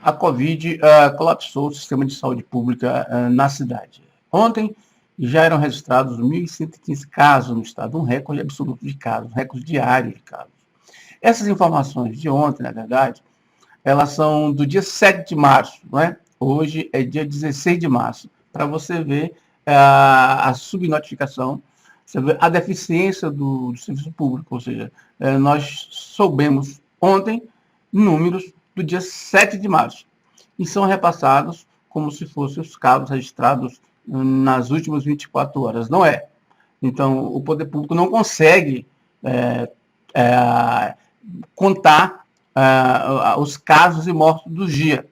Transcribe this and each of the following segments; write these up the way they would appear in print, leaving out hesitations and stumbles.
a Covid colapsou o sistema de saúde pública na cidade. Ontem já eram registrados 1.115 casos no estado, um recorde absoluto de casos, um recorde diário de casos. Essas informações de ontem, na verdade, elas são do dia 7 de março, não é? Hoje é dia 16 de março, para você ver a subnotificação, você vê a deficiência do serviço público, ou seja, nós soubemos ontem números do dia 7 de março, e são repassados como se fossem os casos registrados nas últimas 24 horas. Não é. Então, o poder público não consegue contar os casos e mortos do dia.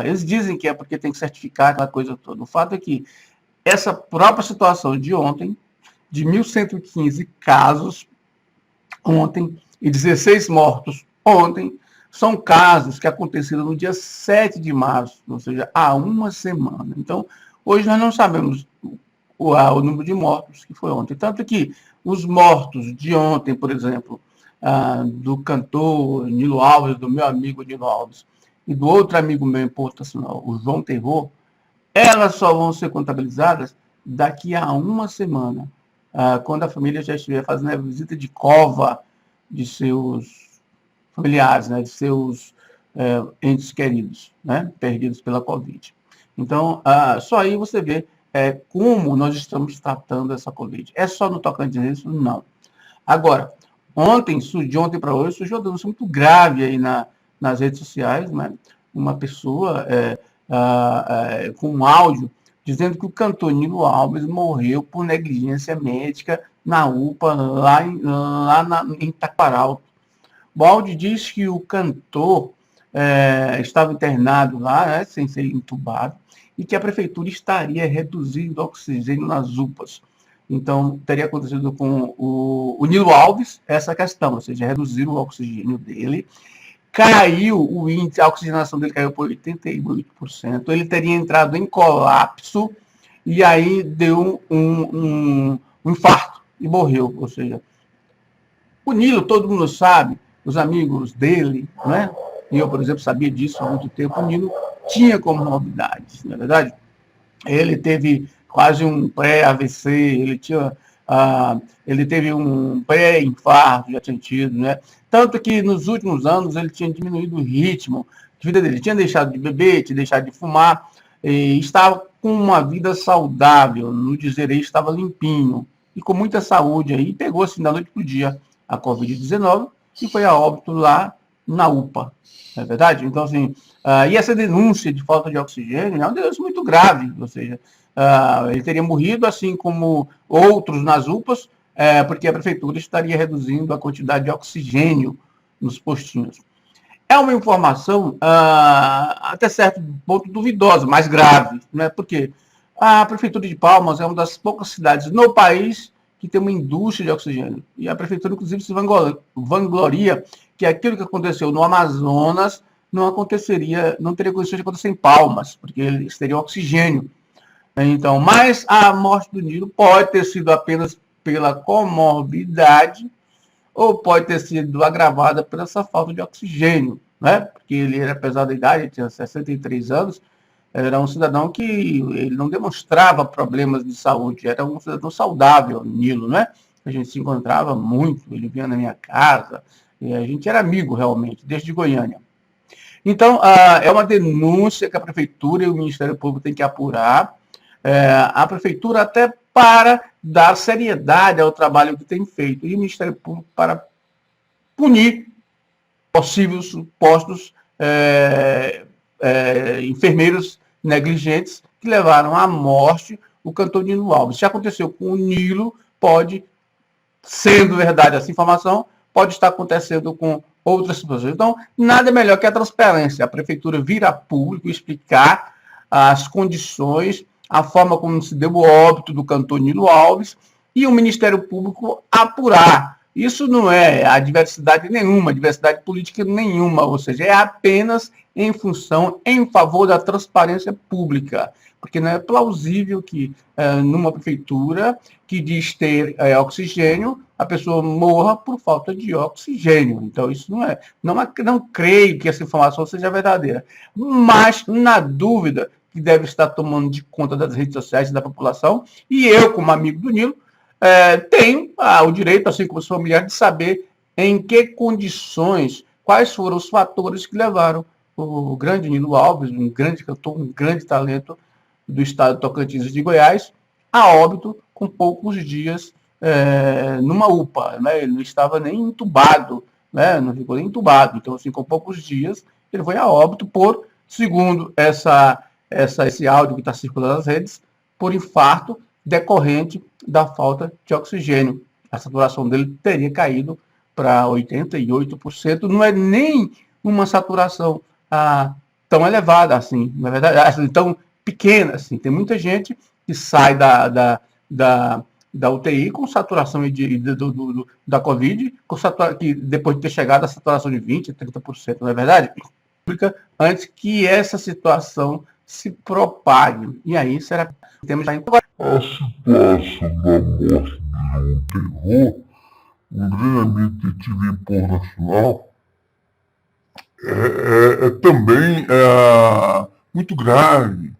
Eles dizem que é porque tem que certificar aquela coisa toda. O fato é que essa própria situação de ontem, de 1.115 casos ontem e 16 mortos ontem, são casos que aconteceram no dia 7 de março, ou seja, há uma semana. Então, hoje nós não sabemos o número de mortos que foi ontem. Tanto que os mortos de ontem, por exemplo, do cantor Nilo Alves, do meu amigo Nilo Alves, e do outro amigo meu internacional, o João Terror, elas só vão ser contabilizadas daqui a uma semana, quando a família já estiver fazendo a visita de cova de seus familiares, né, de seus entes queridos, né, perdidos pela Covid. Então, só aí você vê como nós estamos tratando essa Covid. É só no Tocantins isso? Não. Agora, de ontem para hoje, surgiu uma denúncia muito grave aí nas redes sociais, né? Uma pessoa com um áudio dizendo que o cantor Nilo Alves morreu por negligência médica na UPA, lá em Taquaral. O áudio diz que o cantor estava internado lá, né, sem ser entubado, e que a prefeitura estaria reduzindo o oxigênio nas UPAs. Então, teria acontecido com o Nilo Alves essa questão, ou seja, reduzir o oxigênio dele. Caiu o índice, a oxigenação dele caiu por 88%. Ele teria entrado em colapso e aí deu um infarto e morreu. Ou seja, o Nilo, todo mundo sabe, os amigos dele, né? E eu, por exemplo, sabia disso há muito tempo. O Nilo tinha comorbidades, não é verdade? Ele teve quase um pré-AVC, ele teve um pré-infarto, já tinha tido, né? Tanto que nos últimos anos ele tinha diminuído o ritmo de vida dele. Ele tinha deixado de beber, tinha deixado de fumar, e estava com uma vida saudável, no dizer aí, estava limpinho, e com muita saúde aí, pegou assim da noite para o dia a Covid-19 e foi a óbito lá na UPA, não é verdade? Então, assim, e essa denúncia de falta de oxigênio é uma denúncia muito grave, ou seja, ele teria morrido, assim como outros nas UPAs, porque a prefeitura estaria reduzindo a quantidade de oxigênio nos postinhos. É uma informação até certo ponto duvidosa, mais grave, né? Porque a prefeitura de Palmas é uma das poucas cidades no país que tem uma indústria de oxigênio. E a prefeitura, inclusive, se vangloria que aquilo que aconteceu no Amazonas não teria condições de acontecer em Palmas, porque eles teriam oxigênio. Então, mas a morte do Nilo pode ter sido apenas pela comorbidade ou pode ter sido agravada por essa falta de oxigênio, né? Porque ele era, apesar da idade, ele tinha 63 anos, era um cidadão que ele não demonstrava problemas de saúde, era um cidadão saudável, Nilo, né? A gente se encontrava muito, ele vinha na minha casa, e a gente era amigo realmente, desde Goiânia. Então, é uma denúncia que a Prefeitura e o Ministério Público têm que apurar, a Prefeitura até para dar seriedade ao trabalho que tem feito, e o Ministério Público para punir possíveis supostos enfermeiros negligentes que levaram à morte o cantor Nilo Alves. Se aconteceu com o Nilo, pode, sendo verdade essa informação, pode estar acontecendo com outras pessoas. Então, nada melhor que a transparência. A prefeitura vir a público explicar as condições, a forma como se deu o óbito do cantor Nilo Alves e o Ministério Público apurar Isso não é adversidade nenhuma, diversidade política nenhuma, ou seja, é apenas em função, em favor da transparência pública, porque não é plausível que numa prefeitura que diz ter oxigênio, a pessoa morra por falta de oxigênio. Então, isso não creio que essa informação seja verdadeira. Mas, na dúvida, que deve estar tomando de conta das redes sociais e da população, e eu, como amigo do Nilo, tenho o direito, assim como os familiares, de saber em que condições, quais foram os fatores que levaram o grande Nilo Alves, um grande cantor, um grande talento do estado de Tocantins e de Goiás, a óbito com poucos dias numa UPA. Né? Ele não estava nem entubado, né? Não ficou nem entubado. Então, assim, com poucos dias, ele foi a óbito por, segundo esse áudio que está circulando nas redes, por infarto decorrente da falta de oxigênio. A saturação dele teria caído para 88%. Não é nem uma saturação tão elevada assim, na verdade, assim, tão pequena assim. Tem muita gente que sai da UTI com saturação da Covid, que depois de ter chegado a saturação de 20%, 30%, não é verdade? Antes que essa situação se propague. E aí será que temos agora a situação da morte de João Terror, um grande detetive internacional, é também muito grave.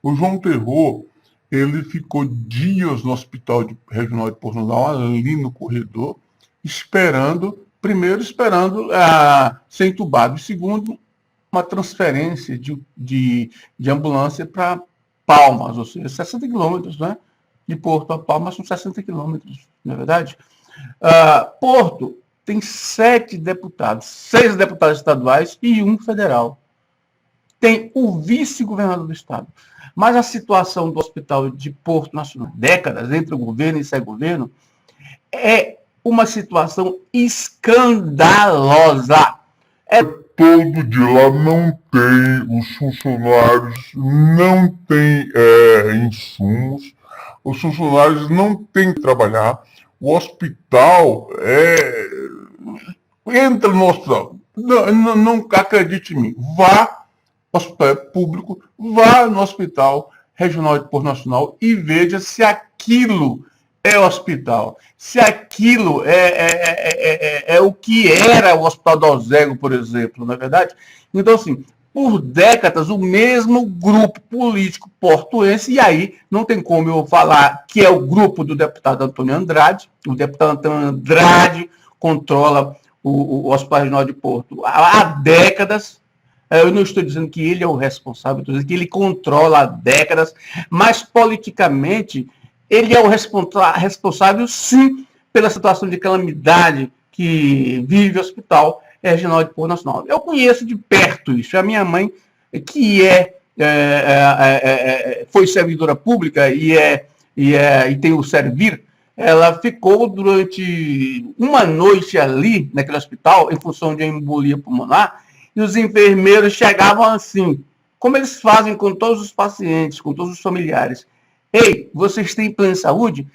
O João Terror, ele ficou dias no hospital regional de Portugal, ali no corredor, primeiro esperando ser entubado, e segundo, uma transferência de ambulância para Palmas, ou seja, 60 quilômetros, né? De Porto a Palmas são 60 quilômetros, não é verdade? Porto tem 7 deputados, 6 deputados estaduais e 1 federal. Tem o vice-governador do estado. Mas a situação do hospital de Porto Nacional, décadas entre o governo e sem governo, é uma situação escandalosa. Todo de lá não tem, os funcionários não têm insumos, os funcionários não têm que trabalhar, o hospital entra no hospital, não acredite em mim, vá, o hospital é público, vá no hospital regional de Porto Nacional e veja se aquilo é hospital. Se aquilo é o que era o Hospital do Alzego, por exemplo, não é verdade? Então, assim, por décadas, o mesmo grupo político portuense, e aí não tem como eu falar que é o grupo do deputado Antônio Andrade. O deputado Antônio Andrade controla o Hospital Regional de Porto há décadas. Eu não estou dizendo que ele é o responsável, estou dizendo que ele controla há décadas, mas politicamente ele é o responsável, sim, pela situação de calamidade que vive o Hospital Regional de Porto Nacional. Eu conheço de perto isso. A minha mãe, que foi servidora pública e tem o Servir, ela ficou durante uma noite ali, naquele hospital, em função de embolia pulmonar, e os enfermeiros chegavam assim, como eles fazem com todos os pacientes, com todos os familiares. Ei, vocês têm plano de saúde?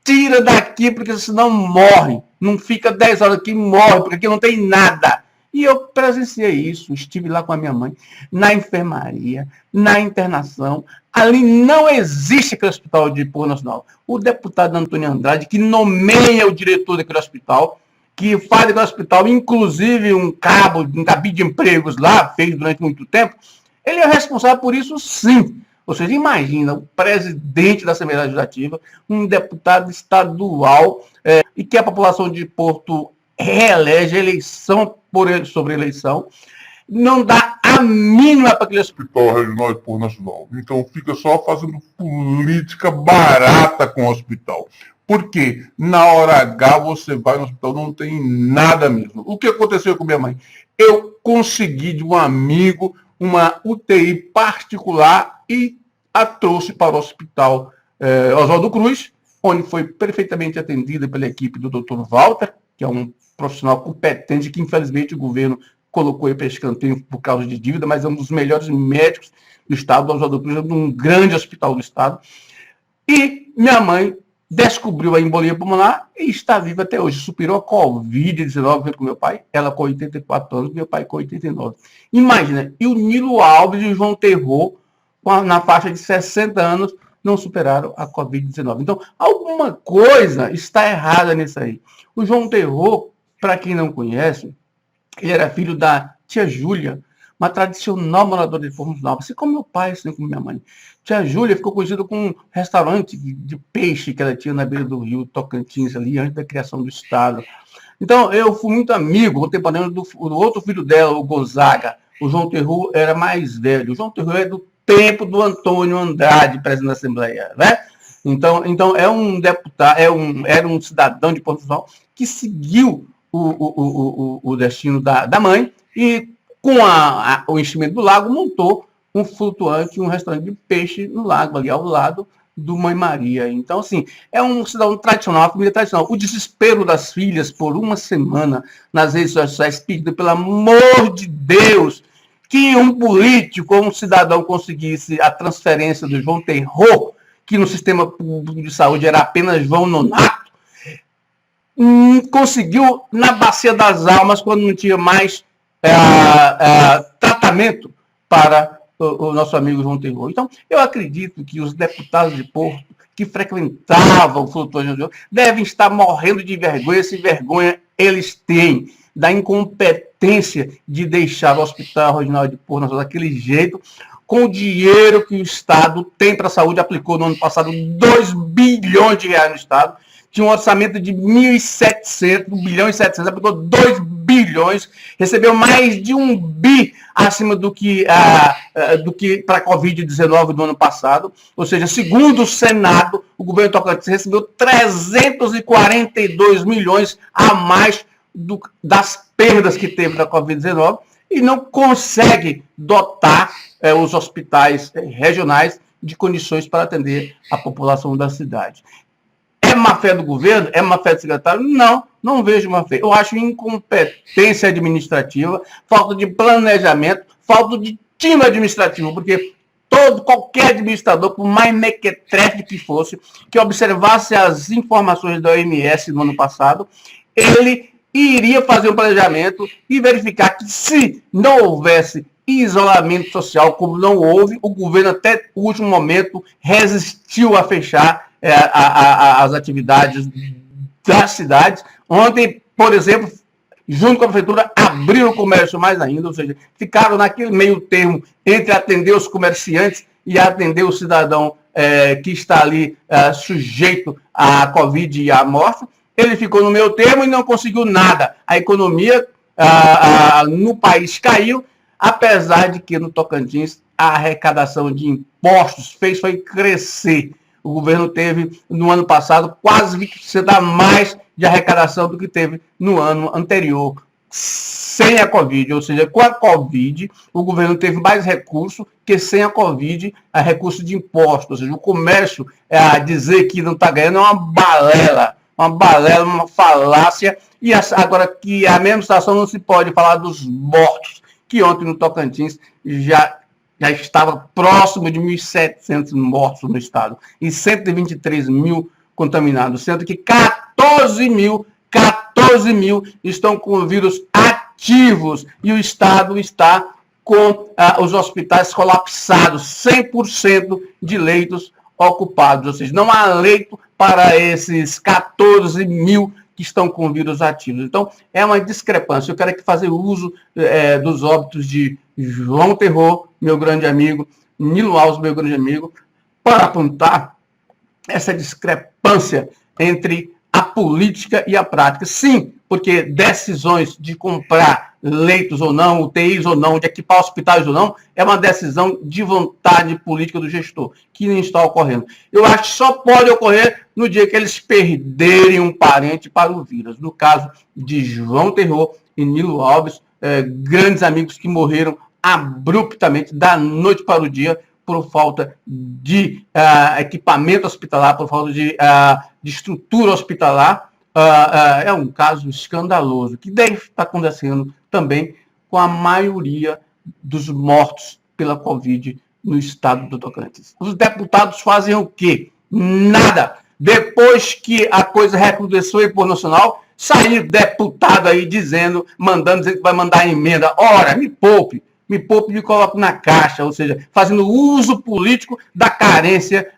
Tira daqui, porque senão morre. Não fica 10 horas aqui e morre, porque aqui não tem nada. E eu presenciei isso, estive lá com a minha mãe, na enfermaria, na internação. Ali não existe aquele hospital de Porto Nacional. O deputado Antônio Andrade, que nomeia o diretor daquele hospital, que faz daquele hospital, inclusive um cabide de empregos lá, fez durante muito tempo, ele é responsável por isso, sim. Ou seja, imagina o presidente da Assembleia Legislativa, um deputado estadual, e que a população de Porto reelege eleição sobre eleição, não dá a mínima para aquele hospital regional de Porto Nacional. Então fica só fazendo política barata com o hospital. Porque na hora H você vai no hospital, não tem nada mesmo. O que aconteceu com minha mãe? Eu consegui de um amigo uma UTI particular e a trouxe para o hospital Oswaldo Cruz, onde foi perfeitamente atendida pela equipe do Dr. Walter, que é um profissional competente, que infelizmente o governo colocou ele para escanteio por causa de dívida, mas é um dos melhores médicos do estado, do Oswaldo Cruz, é um grande hospital do estado. E minha mãe descobriu a embolia pulmonar e está viva até hoje. Superou a Covid-19 junto com meu pai, ela com 84 anos, meu pai com 89. Imagina, e o Nilo Alves e o João Terror, na faixa de 60 anos, não superaram a Covid-19. Então, alguma coisa está errada nisso aí. O João Terror, para quem não conhece, ele era filho da tia Júlia, uma tradicional moradora de Fornos Novos, assim como meu pai, assim como minha mãe. Tia Júlia ficou conhecida com um restaurante de peixe que ela tinha na beira do rio Tocantins, ali, antes da criação do Estado. Então, eu fui muito amigo, contemporâneo do outro filho dela, o Gonzaga. O João Terror era mais velho. O João Terror é do tempo do Antônio Andrade, presidente da Assembleia, né? Então é um deputado, era um cidadão de Portugal que seguiu o destino da mãe e, com o enchimento do lago, montou um flutuante, um restaurante de peixe no lago, ali ao lado do Mãe Maria. Então, assim, é um cidadão tradicional, uma família tradicional. O desespero das filhas por uma semana nas redes sociais, pedindo, pelo amor de Deus, que um político ou um cidadão conseguisse a transferência do João Terror, que no sistema público de saúde era apenas João Nonato, conseguiu na Bacia das Almas, quando não tinha mais tratamento para o nosso amigo João Terror. Então, eu acredito que os deputados de Porto que frequentavam o flutuante devem estar morrendo de vergonha, se vergonha eles têm, da incompetência de deixar o Hospital Regional de Porto daquele jeito, com o dinheiro que o Estado tem para a saúde, aplicou no ano passado 2 bilhões de reais no Estado, tinha um orçamento de 1.700, 1 bilhão e 700, aplicou 2 bilhões, recebeu mais de 1 bi acima do que para a Covid-19 do ano passado. Ou seja, segundo o Senado, o governo Tocantins recebeu 342 milhões a mais das perdas que teve da Covid-19 e não consegue dotar os hospitais regionais de condições para atender a população da cidade. É má fé do governo? É má fé do secretário? Não, não vejo má fé. Eu acho incompetência administrativa, falta de planejamento, falta de time administrativo, porque qualquer administrador, por mais mequetrefe que fosse, que observasse as informações da OMS no ano passado, ele iria fazer um planejamento e verificar que, se não houvesse isolamento social, como não houve, o governo até o último momento resistiu a fechar as atividades das cidades. Ontem, por exemplo, junto com a prefeitura, abriram o comércio mais ainda, ou seja, ficaram naquele meio termo entre atender os comerciantes e atender o cidadão que está ali sujeito à Covid e à morte. Ele ficou no meio termo e não conseguiu nada. A economia no país caiu, apesar de que no Tocantins a arrecadação de impostos foi crescer. O governo teve, no ano passado, quase 20% a mais de arrecadação do que teve no ano anterior, sem a Covid. Ou seja, com a Covid, o governo teve mais recurso que sem a Covid, a recurso de impostos. Ou seja, o comércio, dizer que não está ganhando, é uma balela, uma falácia. E agora que a mesma situação não se pode falar dos mortos, que ontem no Tocantins já estava próximo de 1.700 mortos no estado e 123 mil contaminados, sendo que 14 mil estão com vírus ativos e o estado está com os hospitais colapsados, 100% de leitos ocupados, ou seja, não há leito para esses 14 mil que estão com vírus ativos. Então, é uma discrepância. Eu quero aqui fazer uso dos óbitos de João Terror, meu grande amigo, Nilo Alves, meu grande amigo, para apontar essa discrepância entre a política e a prática. Sim, porque decisões de comprar leitos ou não, UTIs ou não, de equipar hospitais ou não, é uma decisão de vontade política do gestor, que nem está ocorrendo. Eu acho que só pode ocorrer no dia que eles perderem um parente para o vírus. No caso de João Terror e Nilo Alves, grandes amigos que morreram abruptamente, da noite para o dia, por falta de equipamento hospitalar, por falta de estrutura hospitalar. É um caso escandaloso, que deve estar acontecendo também com a maioria dos mortos pela Covid no estado do Tocantins. Os deputados fazem o quê? Nada. Depois que a coisa recrudesceu em Porto Nacional, saiu deputado aí dizendo que vai mandar emenda. Ora, me poupe, me coloque na caixa, ou seja, fazendo uso político da carência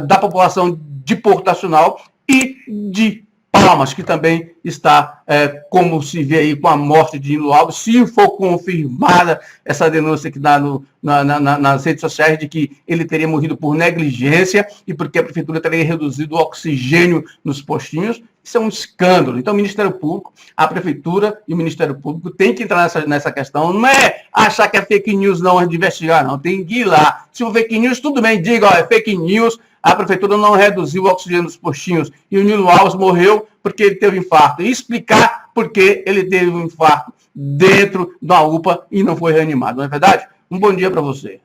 da população de Porto Nacional e de Palmas, que também está, como se vê aí com a morte de Nilo Alves, se for confirmada essa denúncia que dá nas redes sociais de que ele teria morrido por negligência e porque a prefeitura teria reduzido o oxigênio nos postinhos. Isso é um escândalo. Então, o Ministério Público, a Prefeitura e o Ministério Público tem que entrar nessa questão. Não é achar que é fake news, não, de investigar, não. Tem que ir lá. Se for fake news, tudo bem, diga, ó, é fake news. A Prefeitura não reduziu o oxigênio dos postinhos e o Nilo Alves morreu porque ele teve infarto. E explicar por que ele teve um infarto dentro da UPA e não foi reanimado. Não é verdade? Um bom dia para você.